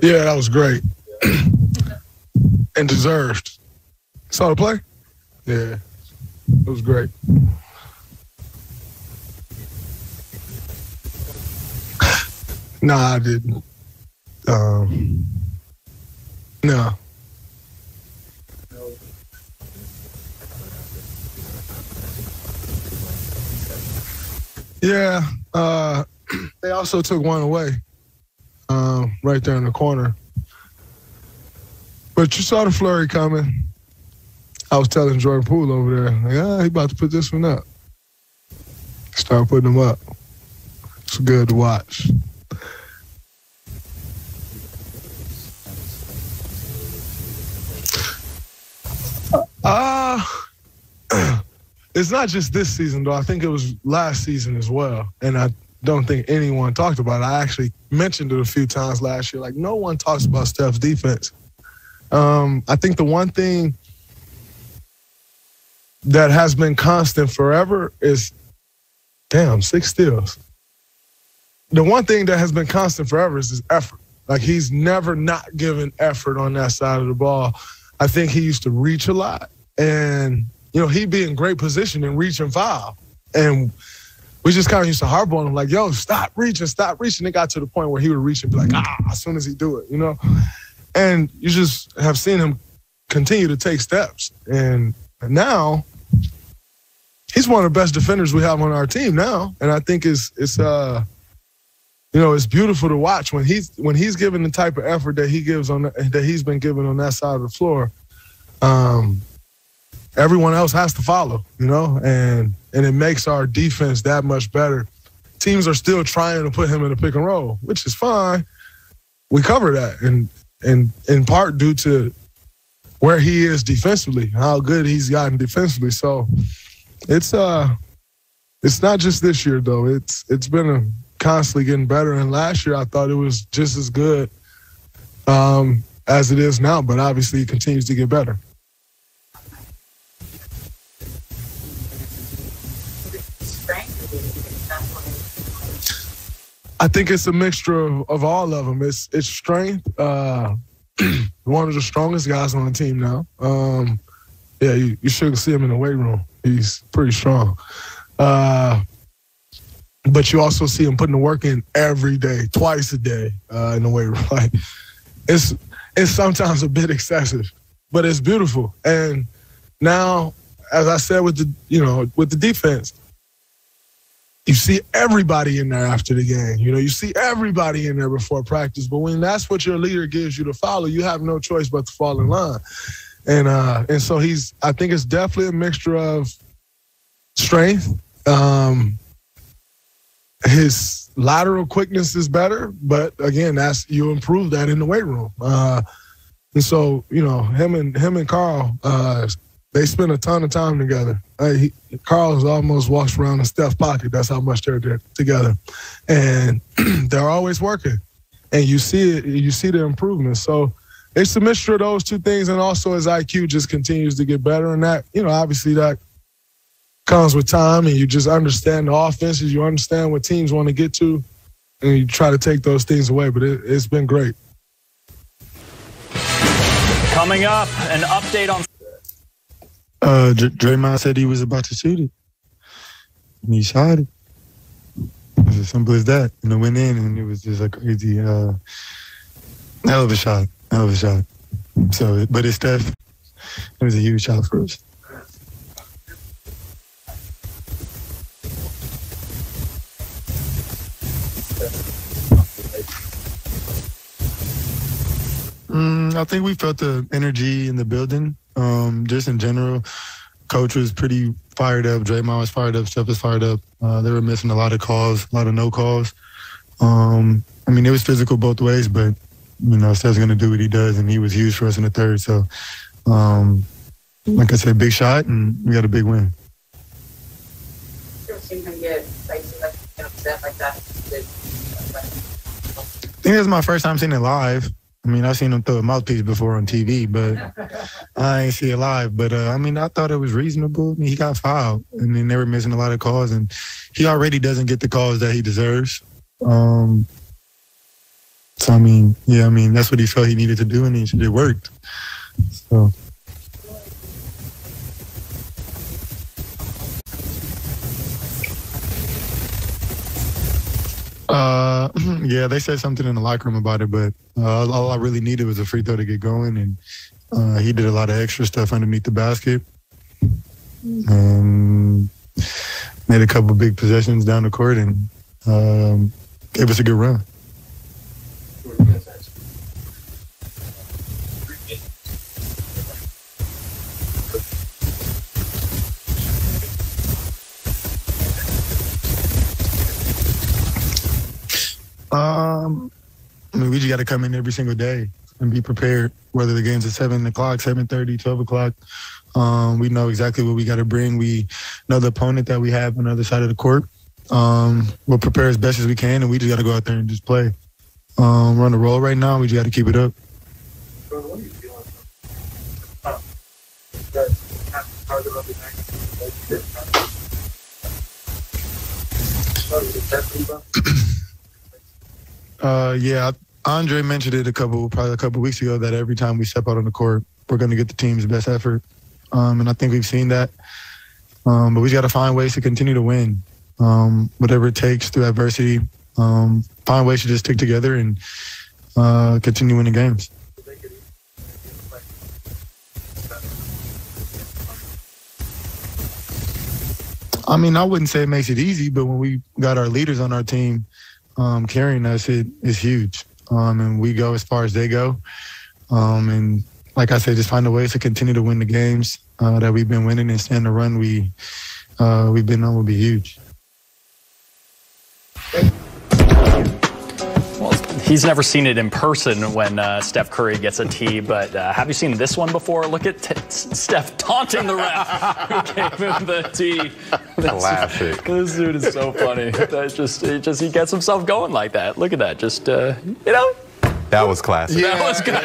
Yeah, that was great. And deserved. Saw the play? Yeah, it was great. Nah, I didn't. No. Yeah, they also took one away right there in the corner. But you saw the flurry coming. I was telling Jordan Poole over there, like, he about to put this one up. Start putting them up. It's good to watch. It's not just this season, though. I think it was last season as well. And I don't think anyone talked about it. I actually mentioned it a few times last year. Like, no one talks about Steph's defense. I think the one thing that has been constant forever is, 6 steals. The one thing that has been constant forever is his effort. Like, he's never not given effort on that side of the ball. I think he used to reach a lot. And, he'd be in great position and reach and foul. And we just kind of used to harp on him like, yo, stop reaching. It got to the point where he would reach and be like, as soon as he do it, And you just have seen him continue to take steps. And now he's one of the best defenders we have on our team now. And I think it's beautiful to watch when he's given the type of effort that that he's been given on that side of the floor. Everyone else has to follow, and it makes our defense that much better. Teams are still trying to put him in a pick and roll, which is fine. We cover that, and in part due to where he is defensively, how good he's gotten defensively. So it's not just this year though. It's been constantly getting better. And last year I thought it was just as good as it is now, but obviously it continues to get better. I think it's a mixture of all of them. It's strength. One of the strongest guys on the team now. You should see him in the weight room. He's pretty strong. But you also see him putting the work in every day, twice a day in the weight room. Like it's sometimes a bit excessive, but it's beautiful. And now, as I said with the defense, you see everybody in there after the game. You see everybody in there before practice. But when that's what your leader gives you to follow, you have no choice but to fall in line. And so I think it's definitely a mixture of strength. His lateral quickness is better, but again, you improve that in the weight room. And so, him and Carl, they spend a ton of time together. Carl's almost walks around in Steph's pocket. That's how much they're together. And they're always working. And you see it, you see the improvement. So it's a mixture of those two things. And also his IQ just continues to get better. And that, obviously that comes with time, and you just understand the offenses. You understand what teams want to get to, and you try to take those things away. But it's been great. Coming up, an update on... Draymond said he was about to shoot it. And he shot it. It's as simple as that. And it went in, and it was just a crazy, hell of a shot. So, but it's Steph. It was a huge shot for us. I think we felt the energy in the building. Just in general, coach was pretty fired up. Draymond was fired up. Steph was fired up. They were missing a lot of calls, a lot of no calls. It was physical both ways, but, Steph's going to do what he does, and he was huge for us in the third. So, like I said, big shot, and we got a big win. You've seen him get upset like that. I think this is my first time seeing it live. I've seen him throw a mouthpiece before on TV, but I ain't see it live. But, I thought it was reasonable. He got fouled, and then they were missing a lot of calls, and he already doesn't get the calls that he deserves. So, I mean, that's what he felt he needed to do, and it worked. So. Yeah, they said something in the locker room about it, but all I really needed was a free throw to get going, and he did a lot of extra stuff underneath the basket. Made a couple big possessions down the court and gave us a good run. I mean, we just got to come in every single day and be prepared, whether the game's at 7 o'clock, 7:30, 12 o'clock. We know exactly what we got to bring. We know the opponent that we have on the other side of the court. We'll prepare as best as we can, and we just got to go out there and just play. We're on the roll right now. We just got to keep it up. What are you feeling? Yeah, Andre mentioned it probably a couple weeks ago that every time we step out on the court, we're going to get the team's best effort. And I think we've seen that. But we just got to find ways to continue to win, whatever it takes through adversity. Find ways to just stick together and continue winning games. I mean, I wouldn't say it makes it easy, but when we got our leaders on our team carrying us, it is huge. And we go as far as they go. And like I said, just find a ways to continue to win the games that we've been winning and stand the run we've been on will be huge. Well, he's never seen it in person when Steph Curry gets a tee, but have you seen this one before? Look at Steph taunting the ref who gave him the tee. Classic. This dude is so funny. That's just he gets himself going like that. Look at that. Just, you know. That was classic. Yeah, that was good.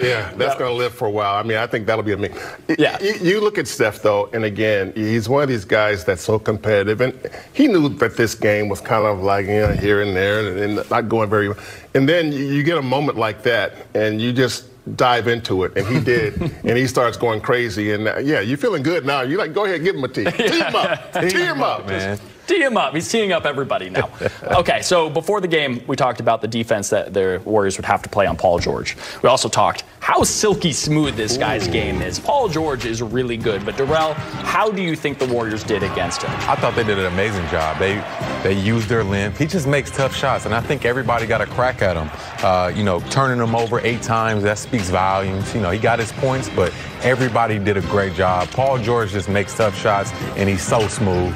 Yeah. That's going to live for a while. I mean, I think that'll be amazing. Yeah. You look at Steph, though, and again, he's one of these guys that's so competitive. And he knew that this game was kind of like, here and there and not going very well. And then you get a moment like that, and you just dive into it. And he did. And he starts going crazy. And, you're feeling good now. You're like, go ahead, give him a tee. Tee him up. Tee him up, man. Tee him up. He's teeing up everybody now. Okay, so before the game, we talked about the defense that the Warriors would have to play on Paul George. We also talked how silky smooth this guy's game is. Paul George is really good, but Darrell, how do you think the Warriors did against him? I thought they did an amazing job. They used their length. He just makes tough shots, and I think everybody got a crack at him. Turning him over 8 times, that speaks volumes. He got his points, but everybody did a great job. Paul George just makes tough shots, and he's so smooth.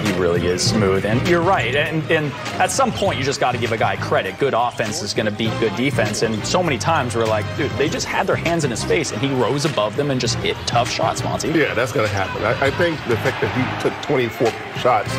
He really is smooth, and you're right. And at some point, you just got to give a guy credit. Good offense is going to beat good defense, and so many times we're like, dude, they just had their hands in his face, and he rose above them and just hit tough shots, Monty. Yeah, that's going to happen. I think the fact that he took 24 shots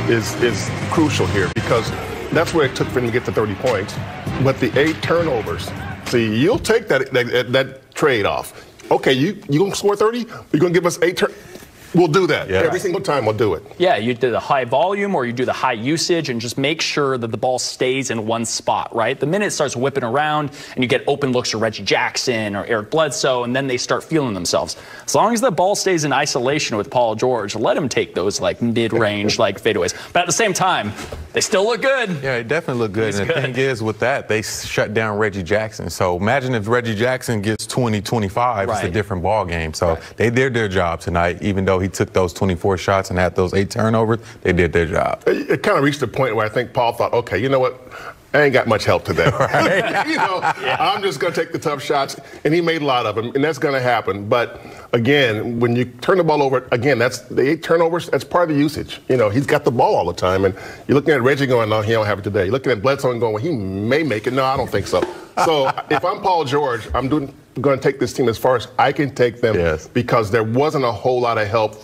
is crucial here because that's where it took for him to get to 30 points. But the 8 turnovers, see, you'll take that trade-off. Okay, you going to score 30? You're going to give us 8 turnovers? We'll do that. Yeah. Every single time we'll do it. Yeah, you do the high volume or you do the high usage and just make sure that the ball stays in one spot, right? The minute it starts whipping around and you get open looks to Reggie Jackson or Eric Bledsoe and then they start feeling themselves. As long as the ball stays in isolation with Paul George, let him take those like mid-range like fadeaways. But at the same time, they still look good. Yeah, they definitely look good. And the thing is with that, they shut down Reggie Jackson. So imagine if Reggie Jackson gets 20, 25, it's a different ball game. So they did their job tonight, even though he took those 24 shots and had those 8 turnovers, they did their job. It kind of reached a point where I think Paul thought, okay, you know what? I ain't got much help today. I'm just going to take the tough shots. And he made a lot of them, and that's going to happen. But, again, when you turn the ball over, again, that's the 8 turnovers, that's part of the usage. He's got the ball all the time. And you're looking at Reggie going, no, he don't have it today. You're looking at Bledsoe and going, well, he may make it. No, I don't think so. So if I'm Paul George, I'm going to take this team as far as I can take them because there wasn't a whole lot of help